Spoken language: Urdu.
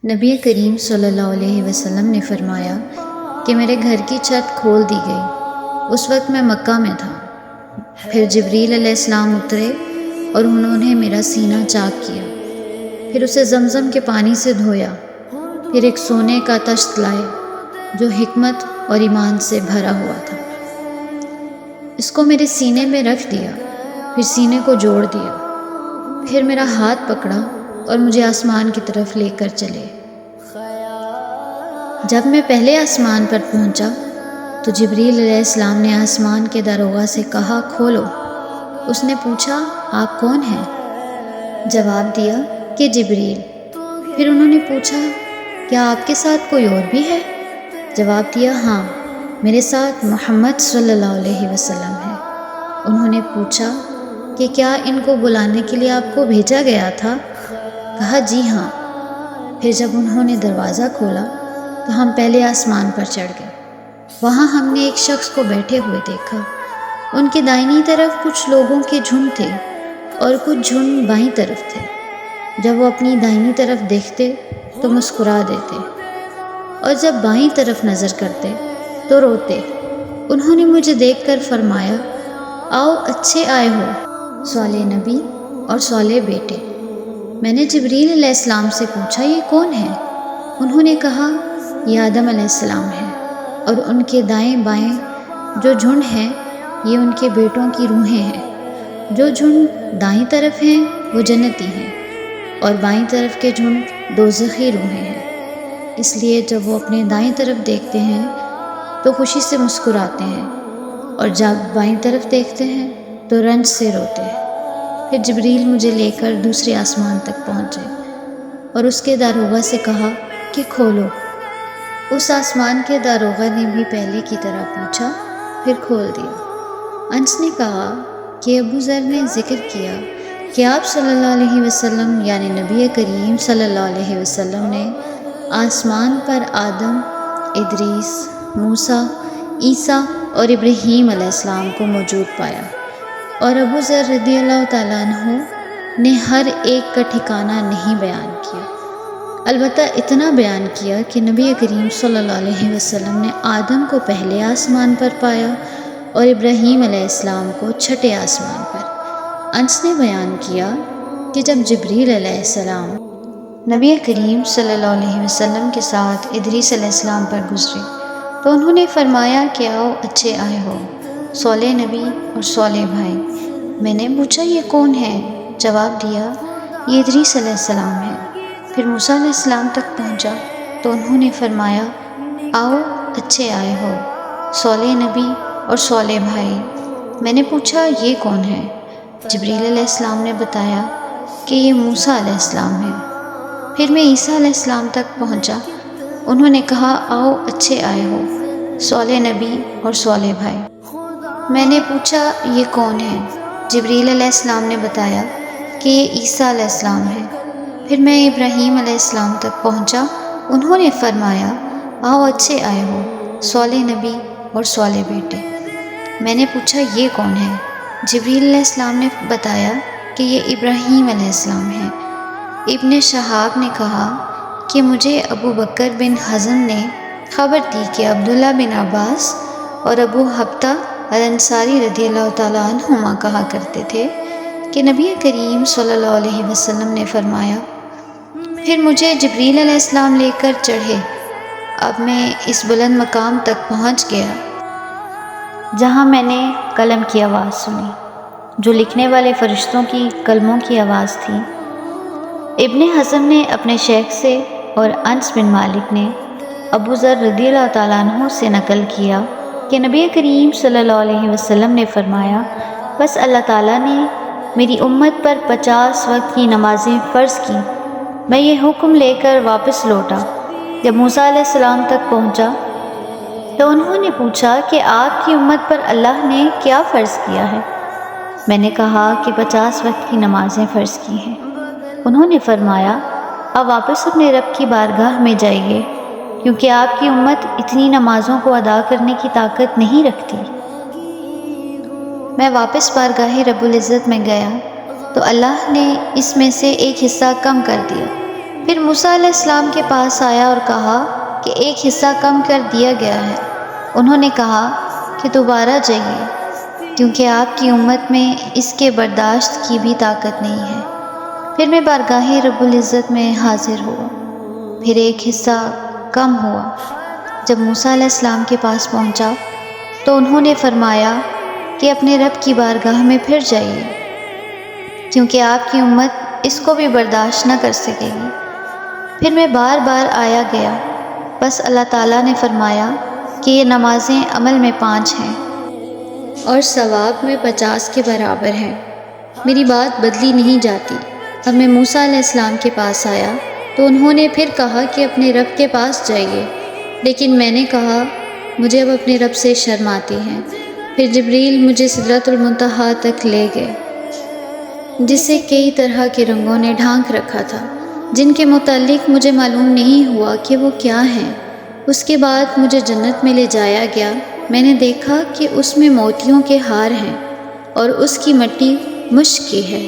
نبی کریم صلی اللہ علیہ وسلم نے فرمایا کہ میرے گھر کی چھت کھول دی گئی۔ اس وقت میں مکہ میں تھا۔ پھر جبریل علیہ السلام اترے اور انہوں نے میرا سینہ چاک کیا، پھر اسے زمزم کے پانی سے دھویا، پھر ایک سونے کا تشت لائے جو حکمت اور ایمان سے بھرا ہوا تھا۔ اس کو میرے سینے میں رکھ دیا، پھر سینے کو جوڑ دیا، پھر میرا ہاتھ پکڑا اور مجھے آسمان کی طرف لے کر چلے۔ جب میں پہلے آسمان پر پہنچا تو جبریل علیہ السلام نے آسمان کے داروغہ سے کہا، کھولو۔ اس نے پوچھا، آپ کون ہیں؟ جواب دیا کہ جبریل۔ پھر انہوں نے پوچھا، کیا آپ کے ساتھ کوئی اور بھی ہے؟ جواب دیا، ہاں، میرے ساتھ محمد صلی اللہ علیہ وسلم ہے۔ انہوں نے پوچھا کہ کیا ان کو بلانے کے لیے آپ کو بھیجا گیا تھا؟ کہا، جی ہاں۔ پھر جب انہوں نے دروازہ کھولا تو ہم پہلے آسمان پر چڑھ گئے۔ وہاں ہم نے ایک شخص کو بیٹھے ہوئے دیکھا۔ ان کی دائنی طرف کچھ لوگوں کے جھنڈ تھے اور کچھ جھنڈ بائیں طرف تھے۔ جب وہ اپنی دائنی طرف دیکھتے تو مسکرا دیتے، اور جب بائیں طرف نظر کرتے تو روتے۔ انہوں نے مجھے دیکھ کر فرمایا، آؤ، اچھے آئے ہو، صالح نبی اور صالح بیٹے۔ میں نے جبریل علیہ السلام سے پوچھا، یہ کون ہے؟ انہوں نے کہا، یہ آدم علیہ السلام ہے، اور ان کے دائیں بائیں جو جھنڈ ہیں یہ ان کے بیٹوں کی روحیں ہیں۔ جو جھنڈ دائیں طرف ہیں وہ جنتی ہیں، اور بائیں طرف کے جھنڈ دوزخی روحیں ہیں۔ اس لیے جب وہ اپنے دائیں طرف دیکھتے ہیں تو خوشی سے مسکراتے ہیں، اور جب بائیں طرف دیکھتے ہیں تو رنج سے روتے ہیں۔ پھر جبریل مجھے لے کر دوسرے آسمان تک پہنچے اور اس کے داروغہ سے کہا کہ کھولو۔ اس آسمان کے داروغہ نے بھی پہلے کی طرح پوچھا، پھر کھول دیا۔ انس نے کہا کہ ابو ذر نے ذکر کیا کہ آپ صلی اللہ علیہ وسلم یعنی نبی کریم صلی اللہ علیہ وسلم نے آسمان پر آدم، ادریس، موسیٰ، عیسیٰ اور ابراہیم علیہ السلام کو موجود پایا، اور ابو ذر رضی اللہ تعالیٰ عنہ نے ہر ایک کا ٹھکانہ نہیں بیان کیا، البتہ اتنا بیان کیا کہ نبی کریم صلی اللہ علیہ وسلم نے آدم کو پہلے آسمان پر پایا اور ابراہیم علیہ السلام کو چھٹے آسمان پر۔ انس نے بیان کیا کہ جب جبریل علیہ السلام نبی کریم صلی اللہ علیہ وسلم کے ساتھ ادریس علیہ السلام پر گزرے تو انہوں نے فرمایا کہ آؤ، اچھے آئے ہو، صالح نبی اور صالح بھائی۔ میں نے پوچھا، یہ کون ہے؟ جواب دیا، یہ ادریس علیہ السلام ہے۔ پھر موسیٰ علیہ السلام تک پہنچا تو انہوں نے فرمایا، آؤ، اچھے آئے ہو، صالح نبی اور صالح بھائی۔ میں نے پوچھا، یہ کون ہے؟ جبریل علیہ السلام نے بتایا کہ یہ موسیٰ علیہ السلام ہے۔ پھر میں عیسیٰ علیہ السلام تک پہنچا۔ انہوں نے کہا، آؤ، اچھے آئے ہو، صالح نبی اور صالح بھائی۔ میں نے پوچھا، یہ کون ہے؟ جبریل علیہ السلام نے بتایا کہ یہ عیسیٰ علیہ السلام ہے۔ پھر میں ابراہیم علیہ السلام تک پہنچا۔ انہوں نے فرمایا، آؤ، اچھے آئے ہو، صالح نبی اور صالح بیٹے۔ میں نے پوچھا، یہ کون ہے؟ جبریل علیہ السلام نے بتایا کہ یہ ابراہیم علیہ السلام ہے۔ ابن شہاب نے کہا کہ مجھے ابو بکر بن حزم نے خبر دی کہ عبداللہ بن عباس اور ابو حبتہ الانصاری رضی اللہ تعالیٰ عنہما کہا کرتے تھے کہ نبی کریم صلی اللہ علیہ وسلم نے فرمایا، پھر مجھے جبریل علیہ السلام لے کر چڑھے۔ اب میں اس بلند مقام تک پہنچ گیا جہاں میں نے قلم کی آواز سنی، جو لکھنے والے فرشتوں کی قلموں کی آواز تھی۔ ابن حزم نے اپنے شیخ سے اور انس بن مالک نے ابو ذر رضی اللہ تعالیٰ عنہ سے نقل کیا کہ نبی کریم صلی اللہ علیہ وسلم نے فرمایا، بس اللہ تعالیٰ نے میری امت پر 50 وقت کی نمازیں فرض کی۔ میں یہ حکم لے کر واپس لوٹا۔ جب موسیٰ علیہ السلام تک پہنچا تو انہوں نے پوچھا کہ آپ کی امت پر اللہ نے کیا فرض کیا ہے؟ میں نے کہا کہ 50 وقت کی نمازیں فرض کی ہیں۔ انہوں نے فرمایا، اب واپس اپنے رب کی بارگاہ میں جائیے، کیونکہ آپ کی امت اتنی نمازوں کو ادا کرنے کی طاقت نہیں رکھتی۔ میں واپس بارگاہ رب العزت میں گیا تو اللہ نے اس میں سے ایک حصہ کم کر دیا۔ پھر موسیٰ علیہ السلام کے پاس آیا اور کہا کہ ایک حصہ کم کر دیا گیا ہے۔ انہوں نے کہا کہ دوبارہ جائیے، کیونکہ آپ کی امت میں اس کے برداشت کی بھی طاقت نہیں ہے۔ پھر میں بارگاہ رب العزت میں حاضر ہوا، پھر ایک حصہ کم ہوا۔ جب موسیٰ علیہ السلام کے پاس پہنچا تو انہوں نے فرمایا کہ اپنے رب کی بارگاہ میں پھر جائیے، کیونکہ آپ کی امت اس کو بھی برداشت نہ کر سکے گی۔ پھر میں بار بار آیا گیا، بس اللہ تعالیٰ نے فرمایا کہ یہ نمازیں عمل میں 5 ہیں اور ثواب میں 50 کے برابر ہیں، میری بات بدلی نہیں جاتی۔ اب میں موسیٰ علیہ السلام کے پاس آیا تو انہوں نے پھر کہا کہ اپنے رب کے پاس جائیے، لیکن میں نے کہا مجھے اب اپنے رب سے شرم آتی ہے۔ پھر جبریل مجھے سدرۃ المنتہا تک لے گئے، جسے کئی طرح کے رنگوں نے ڈھانک رکھا تھا، جن کے متعلق مجھے معلوم نہیں ہوا کہ وہ کیا ہیں۔ اس کے بعد مجھے جنت میں لے جایا گیا۔ میں نے دیکھا کہ اس میں موتیوں کے ہار ہیں اور اس کی مٹی مشک کی ہے۔